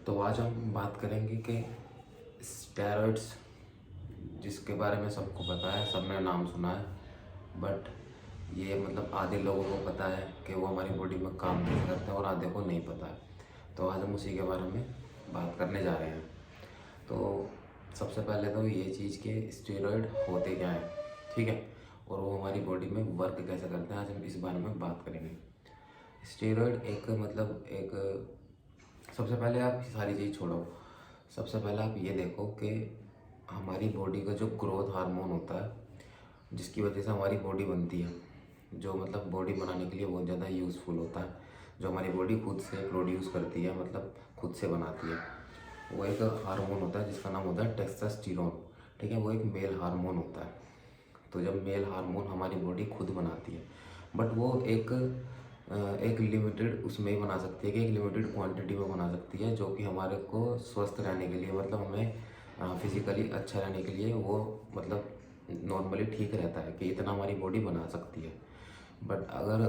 तो आज हम बात करेंगे कि स्टेरॉइड्स, जिसके बारे में सबको पता है, सबने नाम सुना है, बट ये मतलब आधे लोगों को पता है कि वो हमारी बॉडी में काम नहीं करते हैं और आधे को नहीं पता है। तो आज हम उसी के बारे में बात करने जा रहे हैं। तो सबसे पहले तो ये चीज़ के स्टेरॉइड होते क्या हैं, ठीक है, और वो हमारी बॉडी में वर्क कैसे करते हैं, आज हम इस बारे में बात करेंगे। स्टेरॉइड एक सबसे पहले आप सारी चीज़ छोड़ो। सबसे पहले आप ये देखो कि हमारी बॉडी का जो ग्रोथ हार्मोन होता है, जिसकी वजह से हमारी बॉडी बनती है, जो मतलब बॉडी बनाने के लिए बहुत ज़्यादा यूज़फुल होता है, जो हमारी बॉडी खुद से प्रोड्यूस करती है, मतलब खुद से बनाती है, वो एक हार्मोन होता है जिसका नाम होता है टेस्टोस्टेरोन। ठीक है, वो एक मेल हार्मोन होता है। तो जब मेल हार्मोन हमारी बॉडी खुद बनाती है, बट वो एक लिमिटेड उसमें ही बना सकती है, कि एक लिमिटेड क्वांटिटी में बना सकती है, जो कि हमारे को स्वस्थ रहने के लिए, मतलब हमें फिजिकली अच्छा रहने के लिए वो मतलब नॉर्मली ठीक रहता है कि इतना हमारी बॉडी बना सकती है। बट अगर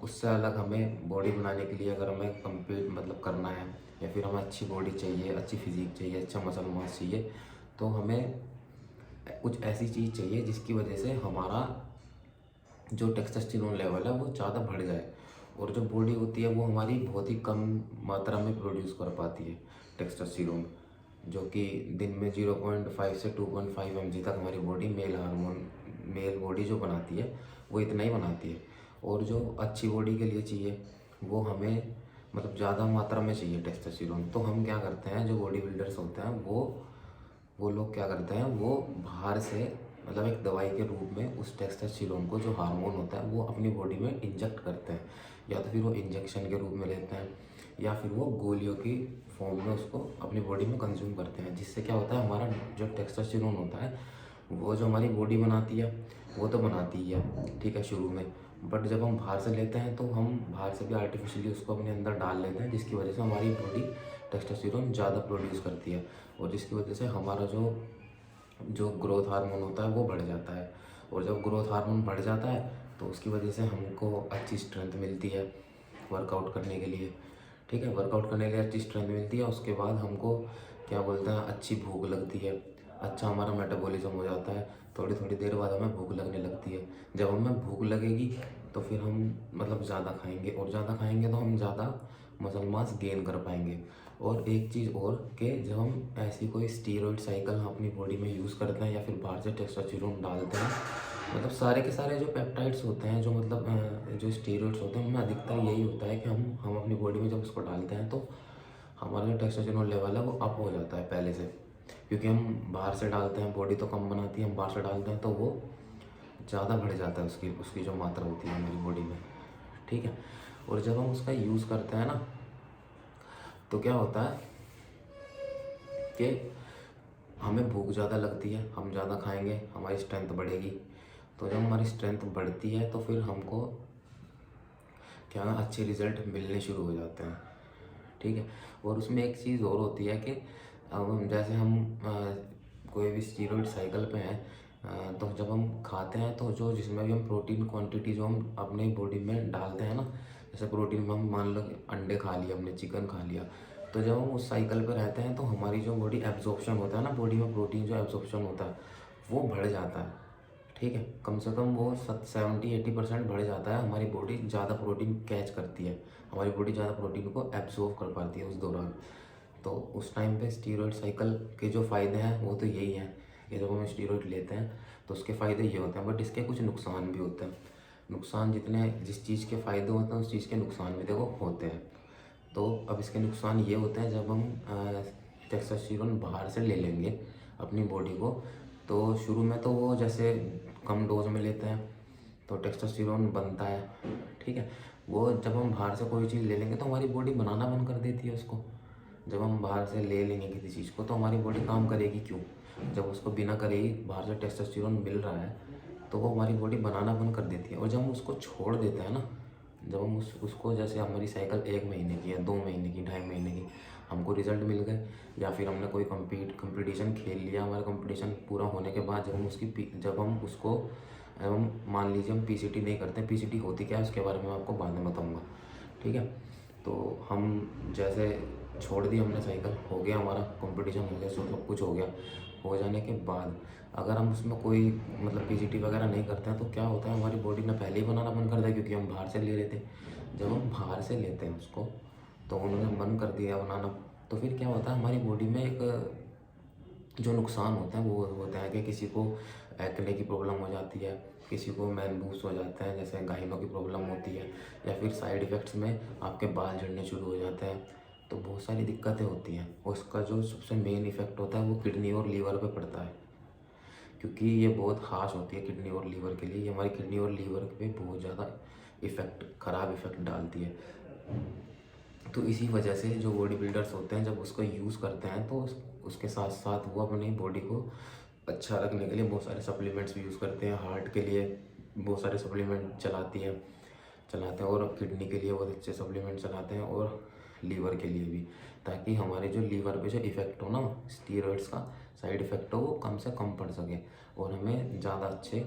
उससे अलग हमें बॉडी बनाने के लिए अगर हमें कंप्लीट मतलब करना है, या फिर हमें अच्छी बॉडी चाहिए, अच्छी फिजिक चाहिए, अच्छा मसल मास चाहिए, तो हमें कुछ ऐसी चीज़ चाहिए जिसकी वजह से हमारा जो टेस्टोस्टेरोन लेवल है वो ज़्यादा बढ़ जाए, और जो बॉडी होती है वो हमारी बहुत ही कम मात्रा में प्रोड्यूस कर पाती है टेस्टोस्टेरोन, जो कि दिन में 0.5 से 2.5 mg तक हमारी बॉडी मेल बॉडी जो बनाती है वो इतना ही बनाती है। और जो अच्छी बॉडी के लिए चाहिए वो हमें मतलब ज़्यादा मात्रा में चाहिए टेस्टोस्टेरोन। तो हम क्या करते हैं, जो बॉडी बिल्डर्स होते हैं वो लोग क्या करते हैं, वो बाहर से मतलब एक दवाई के रूप में उस टेस्टोस्टेरोन को, जो हार्मोन होता है, वो अपनी बॉडी में इंजेक्ट करते हैं, या तो फिर वो इंजेक्शन के रूप में लेते हैं, या फिर वो गोलियों की फॉर्म में उसको अपनी बॉडी में कंज्यूम करते हैं। जिससे क्या होता है, हमारा जो टेस्टोस्टेरोन होता है वो जो हमारी बॉडी बनाती है वो तो बनाती ही है, ठीक है, शुरू में, बट जब हम बाहर से लेते हैं तो हम बाहर से भी आर्टिफिशियली उसको अपने अंदर डाल लेते हैं, जिसकी वजह से हमारी बॉडी टेस्टोस्टेरोन ज़्यादा प्रोड्यूस करती है, और जिसकी वजह से हमारा जो जो ग्रोथ हार्मोन होता है वो बढ़ जाता है। और जब ग्रोथ हार्मोन बढ़ जाता है तो उसकी वजह से हमको अच्छी स्ट्रेंथ मिलती है वर्कआउट करने के लिए। ठीक है, वर्कआउट करने के लिए अच्छी स्ट्रेंथ मिलती है। उसके बाद हमको क्या बोलते हैं, अच्छी भूख लगती है, अच्छा हमारा मेटाबॉलिज्म हो जाता है, थोड़ी थोड़ी देर बाद हमें भूख लगने लगती है। जब हमें भूख लगेगी तो फिर हम मतलब ज़्यादा खाएंगे, और ज़्यादा खाएंगे तो हम ज़्यादा मसल मास गेन कर पाएंगे। और एक चीज़ और, कि जब हम ऐसी कोई स्टीरॉयड साइकिल हम अपनी बॉडी में यूज़ करते हैं, या फिर बाहर से टेस्टोस्टेरोन डालते हैं, मतलब सारे के सारे जो पेप्टाइड्स होते हैं, जो मतलब जो स्टीरॉयड्स होते हैं, उनमें अधिकतर यही होता है कि हम अपनी बॉडी में जब उसको डालते हैं तो हमारा जो टेस्टोस्टेरोन लेवल है वो अप हो जाता है पहले से, क्योंकि हम बाहर से डालते हैं, बॉडी तो कम बनाती है, हम बाहर से डालते हैं तो वो ज़्यादा बढ़ जाता है, उसकी उसकी जो मात्रा होती है हमारी बॉडी में। ठीक है, और जब हम उसका यूज़ करते हैं ना, तो क्या होता है कि हमें भूख ज़्यादा लगती है, हम ज़्यादा खाएंगे, हमारी स्ट्रेंथ बढ़ेगी। तो जब हमारी स्ट्रेंथ बढ़ती है तो फिर हमको क्या ना अच्छे रिजल्ट मिलने शुरू हो जाते हैं। ठीक है, और उसमें एक चीज़ और होती है कि अब जैसे हम कोई भी स्टीरॉयड साइकिल पे हैं, तो जब हम खाते हैं तो जो जिसमें भी हम प्रोटीन क्वांटिटी जो हम अपने बॉडी में डालते हैं ना, जैसे प्रोटीन में हम मान लो कि अंडे खा लिए हमने, चिकन खा लिया, तो जब हम उस साइकिल पे रहते हैं तो हमारी जो बॉडी एब्जॉर्प्शन होता है ना, बॉडी में प्रोटीन जो एब्जॉर्प्शन होता है वो बढ़ जाता है। ठीक है, कम से कम वो 70-80% बढ़ जाता है, हमारी बॉडी ज़्यादा प्रोटीन कैच करती है, हमारी बॉडी ज़्यादा प्रोटीन को एब्जॉर्व कर पाती है उस दौरान। तो उस टाइम पे स्टीरॉयड साइकिल के जो फ़ायदे हैं वो तो यही हैं कि जब हम स्टीरॉयड लेते हैं तो उसके फ़ायदे ये होते हैं, बट इसके कुछ नुकसान भी होते हैं। नुकसान जितने जिस चीज़ के फ़ायदे होते हैं उस चीज़ के नुकसान भी देखो होते हैं। तो अब इसके नुकसान ये होते हैं, जब हम टेस्टोस्टेरोन बाहर से ले लेंगे अपनी बॉडी को, तो शुरू में तो वो जैसे कम डोज में लेते हैं तो टेस्टोस्टेरोन बनता है। ठीक है, वो जब हम बाहर से कोई चीज़ ले लेंगे तो हमारी बॉडी बनाना बंद कर देती है उसको। जब हम बाहर से ले लेंगे किसी चीज़ को तो हमारी बॉडी काम करेगी क्यों, जब उसको बिना करे ही बाहर से टेस्टोस्टेरोन मिल रहा है तो वो हमारी बॉडी बनाना बंद कर देती है। और जब हम उसको छोड़ देते हैं ना, जब हम उसको जैसे हमारी साइकिल 1 महीने की है, 2 महीने की, 2.5 महीने की, हमको रिजल्ट मिल गए, या फिर हमने कोई कंपटीशन खेल लिया, हमारा कंपटीशन पूरा होने के बाद जब हम उसको मान लीजिए हम पीसीटी नहीं करते, पीसीटी होती क्या है उसके बारे में मैं आपको बाद में बताऊँगा। ठीक है, तो हम जैसे छोड़ दी हमने साइकिल, हो गया हमारा कंपटीशन, हो गया, सब कुछ हो गया। हो जाने के बाद अगर हम उसमें कोई मतलब पीजीटी वगैरह नहीं करते हैं तो क्या होता है, हमारी बॉडी ने पहले ही बनाना बंद कर दिया, क्योंकि हम बाहर से ले रहे थे। जब हम बाहर से लेते हैं उसको तो उन्होंने बंद कर दिया बनाना, तो फिर क्या होता है हमारी बॉडी में एक जो नुकसान होता है वो होता है कि किसी को एक्ने की प्रॉब्लम हो जाती है, किसी को मैन बूस हो जाता है, जैसे गाइनों की प्रॉब्लम होती है, या फिर साइड इफ़ेक्ट्स में आपके बाल झड़ने शुरू हो जाते हैं। तो बहुत सारी दिक्कतें होती हैं, और उसका जो सबसे मेन इफ़ेक्ट होता है वो किडनी और लीवर पे पड़ता है, क्योंकि ये बहुत खास होती है किडनी और लीवर के लिए। ये हमारी किडनी और लीवर पे बहुत ज़्यादा इफ़ेक्ट, ख़राब इफ़ेक्ट डालती है। तो इसी वजह से जो बॉडी बिल्डर्स होते हैं जब उसको यूज़ करते हैं तो उसके साथ साथ वो अपनी बॉडी को अच्छा रखने के लिए बहुत सारे सप्लीमेंट्स भी यूज़ करते हैं। हार्ट के लिए बहुत सारे सप्लीमेंट चलाते हैं, और किडनी के लिए बहुत अच्छे सप्लीमेंट चलाते हैं, और लीवर के लिए भी, ताकि हमारे जो लीवर पे जो इफ़ेक्ट हो ना स्टीरॉयड्स का, साइड इफ़ेक्ट हो, वो कम से कम पड़ सके और हमें ज़्यादा अच्छे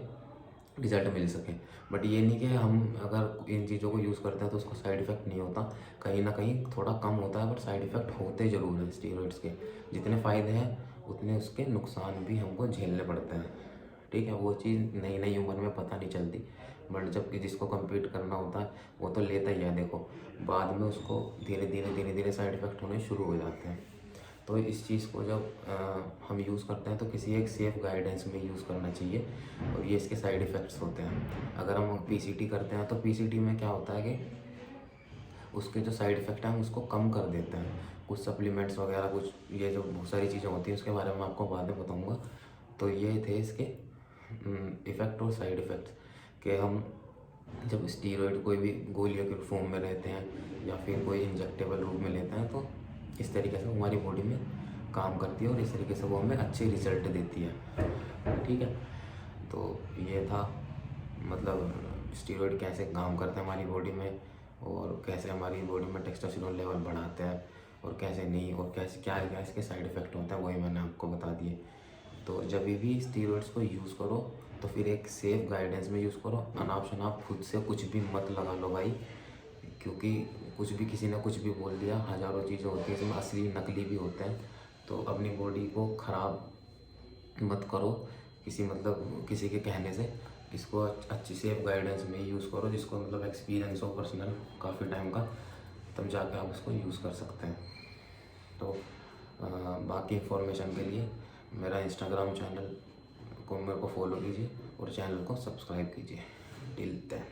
रिजल्ट मिल सके। बट ये नहीं कि हम अगर इन चीज़ों को यूज़ करते हैं तो उसका साइड इफ़ेक्ट नहीं होता, कहीं ना कहीं थोड़ा कम होता है, बट साइड इफ़ेक्ट होते ज़रूर हैं स्टीरॉयड्स के। जितने फ़ायदे हैं उतने उसके नुकसान भी हमको झेलने पड़ते हैं। ठीक है, वो चीज़ नई नई उम्र में पता नहीं चलती, बट जब जिसको कम्पीट करना होता है वो तो लेता ही है। देखो बाद में उसको धीरे धीरे साइड इफ़ेक्ट होने शुरू हो जाते हैं। तो इस चीज़ को जब हम यूज़ करते हैं तो किसी एक सेफ गाइडेंस में यूज़ करना चाहिए, और ये इसके साइड इफ़ेक्ट्स होते हैं। अगर हम पीसीटी करते हैं तो पीसीटी में क्या होता है कि उसके जो साइड इफ़ेक्ट हैं हम उसको कम कर देते हैं, कुछ सप्लीमेंट्स वगैरह, कुछ ये जो बहुत सारी चीज़ें होती हैं उसके बारे में आपको बाद में बताऊँगा। तो ये थे इसके इफ़ेक्ट और साइड इफ़ेक्ट्स, कि हम जब स्टीरॉयड कोई भी गोलियों के फॉर्म में लेते हैं या फिर कोई इंजेक्टेबल रूप में लेते हैं तो इस तरीके से वो हमारी बॉडी में काम करती है, और इस तरीके से वो हमें अच्छे रिजल्ट देती है। ठीक है, तो ये था मतलब स्टीरॉयड कैसे काम करते हैं हमारी बॉडी में, और कैसे हमारी बॉडी में टेस्टोस्टेरोन लेवल बढ़ाते हैं, और कैसे नहीं, और कैसे क्या क्या इसके साइड इफ़ेक्ट होते हैं, वही मैंने आपको बता दिए। तो जब भी स्टीरॉयड्स को यूज़ करो तो फिर एक सेफ गाइडेंस में यूज़ करो। अनाप शनाप खुद से कुछ भी मत लगा लो भाई, क्योंकि कुछ भी किसी ने कुछ भी बोल दिया, हज़ारों चीज़ें होती हैं इसमें, असली नकली भी होते हैं। तो अपनी बॉडी को ख़राब मत करो किसी मतलब किसी के कहने से। इसको अच्छी सेफ गाइडेंस में यूज़ करो, जिसको मतलब एक्सपीरियंस हो पर्सनल काफ़ी टाइम का, तब जाके आप उसको यूज़ कर सकते हैं। तो बाकी इन्फॉर्मेशन के लिए मेरा इंस्टाग्राम चैनल को मेरे को फॉलो कीजिए और चैनल को सब्सक्राइब कीजिए। Till then.